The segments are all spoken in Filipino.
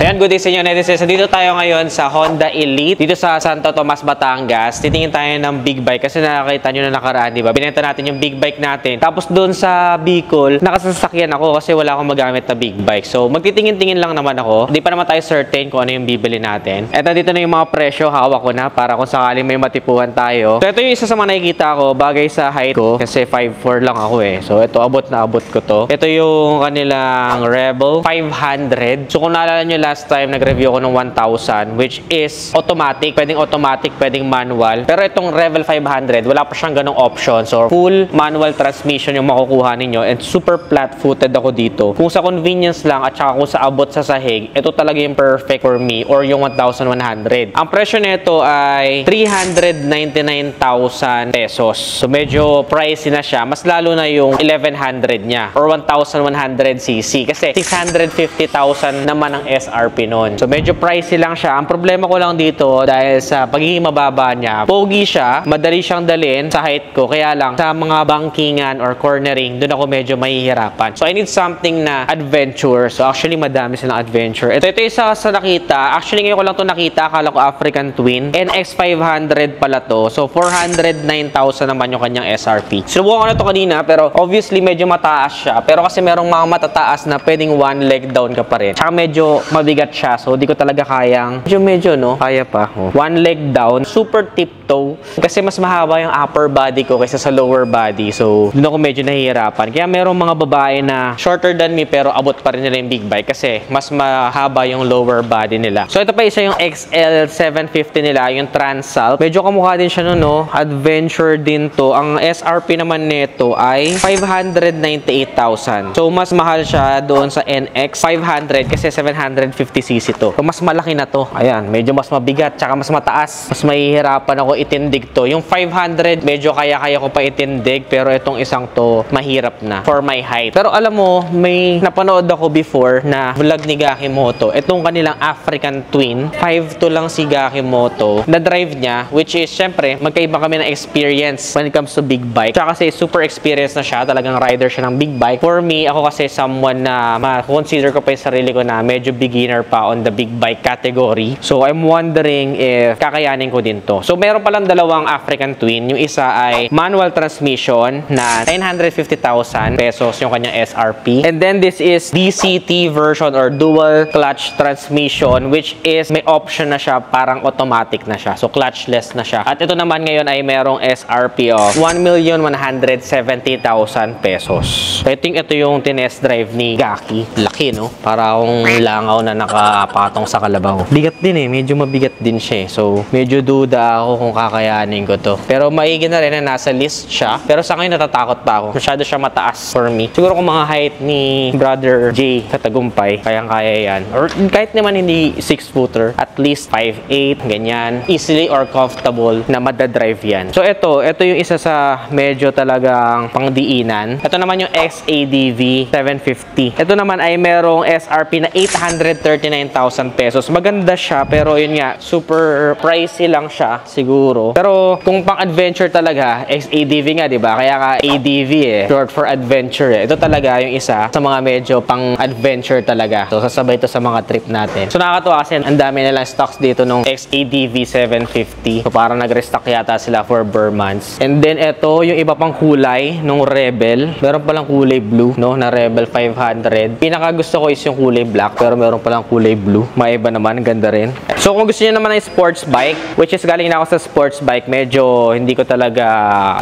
Ayan, good day sa inyo, netizens. Dito tayo ngayon sa Honda Elite, dito sa Santo Tomas, Batangas. Titingin tayo ng big bike kasi nakakita nyo na nakaraan, di ba? Binenta natin yung big bike natin. Tapos doon sa Bicol, nakasasakyan ako kasi wala akong magamit na big bike. So, magtitingin-tingin lang naman ako. Hindi pa naman tayo certain kung ano yung bibili natin. Eto, dito na yung mga presyo. Hawak ko na para kung sakaling may matipuhan tayo. So, ito yung isa sa mga nakikita ko bagay sa height ko kasi 5'4" lang ako eh. So, ito, abot na abot ko to. Ito yung kanilang Rebel 500. So, kung naalala nyo last time, nag-review ako ng 1,000 which is automatic. Pwedeng automatic, pwedeng manual. Pero itong Rebel 500, wala pa siyang ganong option. So, full manual transmission yung makukuha ninyo and super flat-footed ako dito. Kung sa convenience lang at saka kung sa abot sa sahig, ito talaga yung perfect for me or yung 1,100. Ang presyo nito ay 399,000 pesos. So, medyo pricey na siya. Mas lalo na yung 1,100 niya or 1,100cc kasi 650,000 naman ang SRP nun. So, medyo pricey lang siya. Ang problema ko lang dito dahil sa pagiging mababa niya, pogi siya, madali siyang dalhin sa height ko. Kaya lang, sa mga bankingan or cornering, doon ako medyo mahihirapan. So, I need something na adventure. So, actually, madami silang adventure. Ito isa sa nakita. Actually, ngayon ko lang ito nakita. Akala ko African Twin. NX500 pala to. So, 409,000 naman yung kanyang SRP. Sinubukan ko na ito kanina, pero obviously, medyo mataas siya. Pero kasi merong mga matataas na pwedeng one leg down ka pa rin. Tsaka medyo mabigat siya. So, di ko talaga kayang. Medyo, no? Kaya pa. Oh. One leg down. Super tiptoe. Kasi mas mahaba yung upper body ko kaysa sa lower body. So, doon ako medyo nahihirapan. Kaya merong mga babae na shorter than me pero abot pa rin nila yung big bike kasi mas mahaba yung lower body nila. So, ito pa isa yung XL750 nila, yung Transalp. Medyo kamukha din siya no? Adventure din to. Ang SRP naman nito ay 598,000. So, mas mahal siya doon sa NX500 kasi 750cc to. So, mas malaki na to. Ayan, medyo mas mabigat tsaka mas mataas. Mas mahihirapan ako itindig to. Yung 500, medyo kaya-kaya ko pa itindig pero itong isang to, mahirap na for my height. Pero alam mo, may napanood ako before na vlog ni Gakimoto. Itong kanilang African Twin, 5'2" lang si Gakimoto. Na-drive niya, which is, syempre, magkaiba kami ng experience when it comes to big bike. Tsaka kasi super experienced na siya. Talagang rider siya ng big bike. For me, ako kasi someone na ma-consider ko pa yung sarili ko na medyo beginner pa on the big bike category. So, I'm wondering if kakayanin ko din to. So, meron palang dalawang African Twin. Yung isa ay manual transmission na 950,000 pesos yung kanyang SRP. And then, this is DCT version or dual clutch transmission which is may option na siya, parang automatic na siya. So, clutchless na siya. At ito naman ngayon ay merong SRP of 1,170,000 pesos. So, I think ito yung tinest drive ni Gaki. Laki, no? Para akong langaw na nakapatong sa kalabaw. Bigat din eh. Medyo mabigat din siya eh. So, medyo duda ako kung kakayanin ko to. Pero maigi na rin na nasa list siya. Pero sa ngayon natatakot pa ako. Masyado siya mataas for me. Siguro kung mga height ni Brother J Katagumpay, kayang-kaya yan. Or kahit naman hindi 6-footer, at least 5'8", ganyan. Easily or comfortable na madadrive yan. So, ito yung isa sa medyo talagang pangdiinan. Ito naman yung XADV 750. Ito naman ay merong SRP na 839,000 pesos. Maganda siya, pero yun nga, super pricey lang siya, siguro. Pero, kung pang-adventure talaga, XADV nga, di ba? Kaya ka ADV eh. Short for adventure eh. Ito talaga yung isa sa mga medyo pang-adventure talaga. So, sasabay ito sa mga trip natin. So, nakakatuwa kasi ang dami nilang stocks dito nung XADV 750. So, parang nag-restock yata sila for Burmans. And then, ito, yung iba pang kulay nung Rebel. Meron palang kulay blue, no? Na Rebel 500. Pinaka gusto ko is yung kulay black, pero meron palang kulay blue. Maiba naman, ganda rin. So, kung gusto niyo naman ng sports bike, which is galing na ako sa sports bike, medyo hindi ko talaga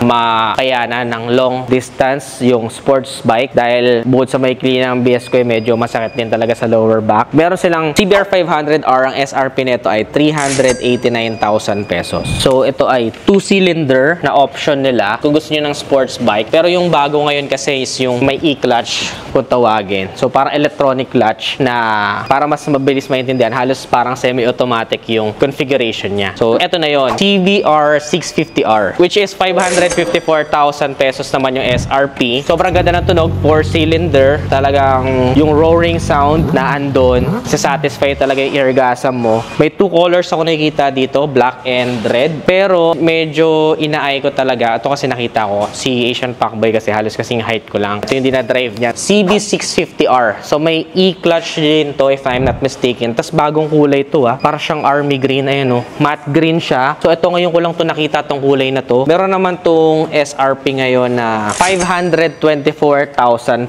makayanan ng long distance yung sports bike dahil bukod sa maikli ng BS ko, medyo masakit din talaga sa lower back. Meron silang CBR 500R, ang SRP nito ay 389,000 pesos. So, ito ay 2-cylinder na option nila kung gusto niyo ng sports bike. Pero yung bago ngayon kasi is yung may e-clutch kung tawagin. So, parang electronic clutch na para mas mabilis maintindihan, halos parang semi-automatic automatic yung configuration niya. So, eto na yon, CBR 650R, which is 554,000 pesos naman yung SRP. Sobrang ganda ng tunog, 4-cylinder. Talagang yung roaring sound na andon, satisfy talaga yung eargasm mo. May 2 colors ako nakikita dito, black and red. Pero medyo inaay ko talaga. Ito kasi nakita ko, si Asian Fuckboy kasi halos kasing height ko lang. Ito yung dinadrive niya. CB650R. So may e-clutch din to if I'm not mistaken. Tapos bagong kulay to para siyang army green. Ayan matte green siya. So ito ngayon ko lang to nakita tong kulay na to. Meron naman tong SRP ngayon na 524,000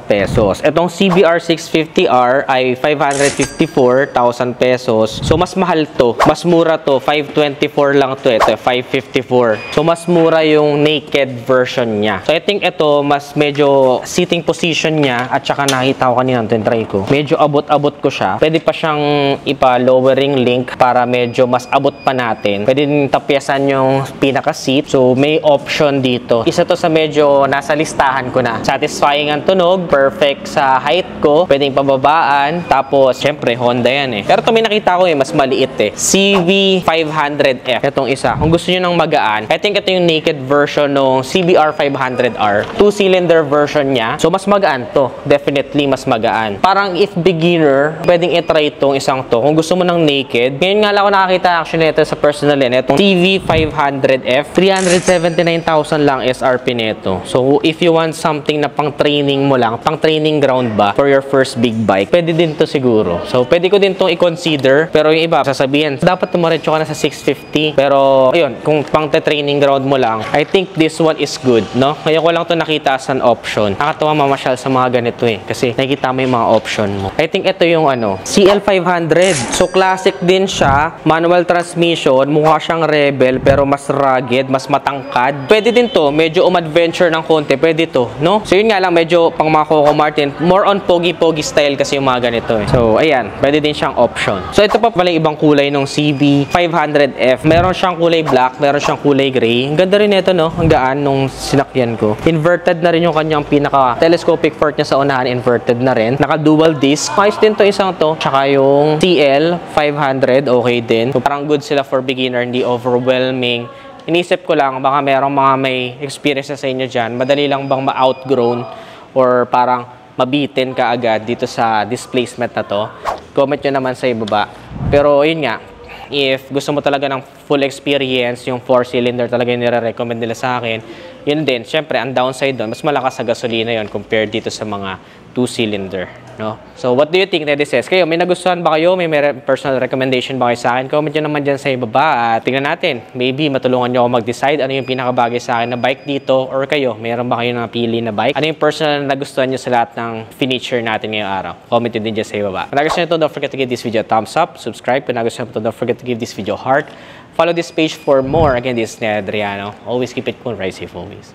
pesos. Itong CBR 650R ay 554,000 pesos. So mas mahal to. Mas mura to. 524 lang to. Ito 554. So mas mura yung naked version niya. So I think ito mas medyo sitting position niya at saka nakita ko kanina ito yung try ko. Medyo abot-abot ko siya. Pwede pa siyang ipa-lowering link para medyo mas abot pa natin. Pwede din tapyasan yung pinaka-seat. So may option dito. Isa to sa medyo nasa listahan ko na. Satisfying ang tunog. Perfect sa height ko. Pwedeng pababaan. Tapos syempre Honda yan Pero ito may nakita ko mas maliit CV500F. Itong isa. Kung gusto nyo ng magaan, I think ito yung naked version ng CBR 500R. 2-cylinder version niya. So, mas magaan to. Definitely, mas magaan. Parang if beginner, pwedeng i-try itong isang to. Kung gusto mo ng naked. Ngayon nga lang ako nakakita actually ito sa personal Itong CV500F. 379,000 lang SRP nito. So, if you want something na pang training mo lang, pang training ground ba for your first big bike, pwede din to siguro. So, pwede ko din itong i-consider. Pero yung iba, sasabihin, dapat tumaretso ka na sa 650. Pero, ayun, kung pang training ground mo lang, I think this one is good, no? Ngayon ko lang to nakita as an option. Nakatawa mamasyal sa mga ganito kasi nakikita mo yung mga option mo. I think ito yung CL500. So, classic din siya. Manual transmission. Mukha siyang Rebel, pero mas rugged, mas matangkad. Pwede din to. Medyo adventure ng konti. Pwede to, no? So, yun nga lang, medyo pang mga Coco Martin. More on pogi-pogi style kasi yung mga ganito So, ayan. Pwede din siyang option. So, ito pa pala yung ibang kulay ng CB500F. Meron siyang kulay black, meron siyang kulay gray. Ang ganda rin ito, no? Ang gaan nung sinakyan ko. Inverted na rin yung kanyang pinaka-telescopic port niya sa unahan. Inverted na rin. Naka-dual disc. Ayos din to isang to. Tsaka yung TL500. Okay din. So, parang good sila for beginner. Hindi overwhelming. Inisip ko lang, baka merong mga may experience na sa inyo dyan. Madali lang bang ma-outgrown or parang mabitin ka agad dito sa displacement na to. Comment nyo naman sa ibaba. Pero, yun nga. If gusto mo talaga ng full experience, yung 4-cylinder talaga yung nire-recommend nila sa akin, yun din. Siyempre, ang downside doon, mas malakas sa gasolina yun compared dito sa mga 2-cylinder. No? So, what do you think, Netizens? Kayo, may nagustuhan ba kayo? May personal recommendation ba kayo sa akin? Comment nyo naman dyan sa ibaba. At tingnan natin. Maybe matulungan nyo ako mag-decide ano yung pinakabagay sa akin na bike dito or kayo. Mayroon ba kayo napili na bike? Ano yung personal na nagustuhan nyo sa lahat ng feature natin ngayong araw? Comment nyo din dyan sa ibaba. Kung nagustuhan nyo ito, don't forget to give this video a thumbs up. Subscribe. Kung nagustuhan nyo ito, don't forget to give this video a heart. Follow this page for more. Again, this is Ned Adriano. Always keep it cool. Ride safe always.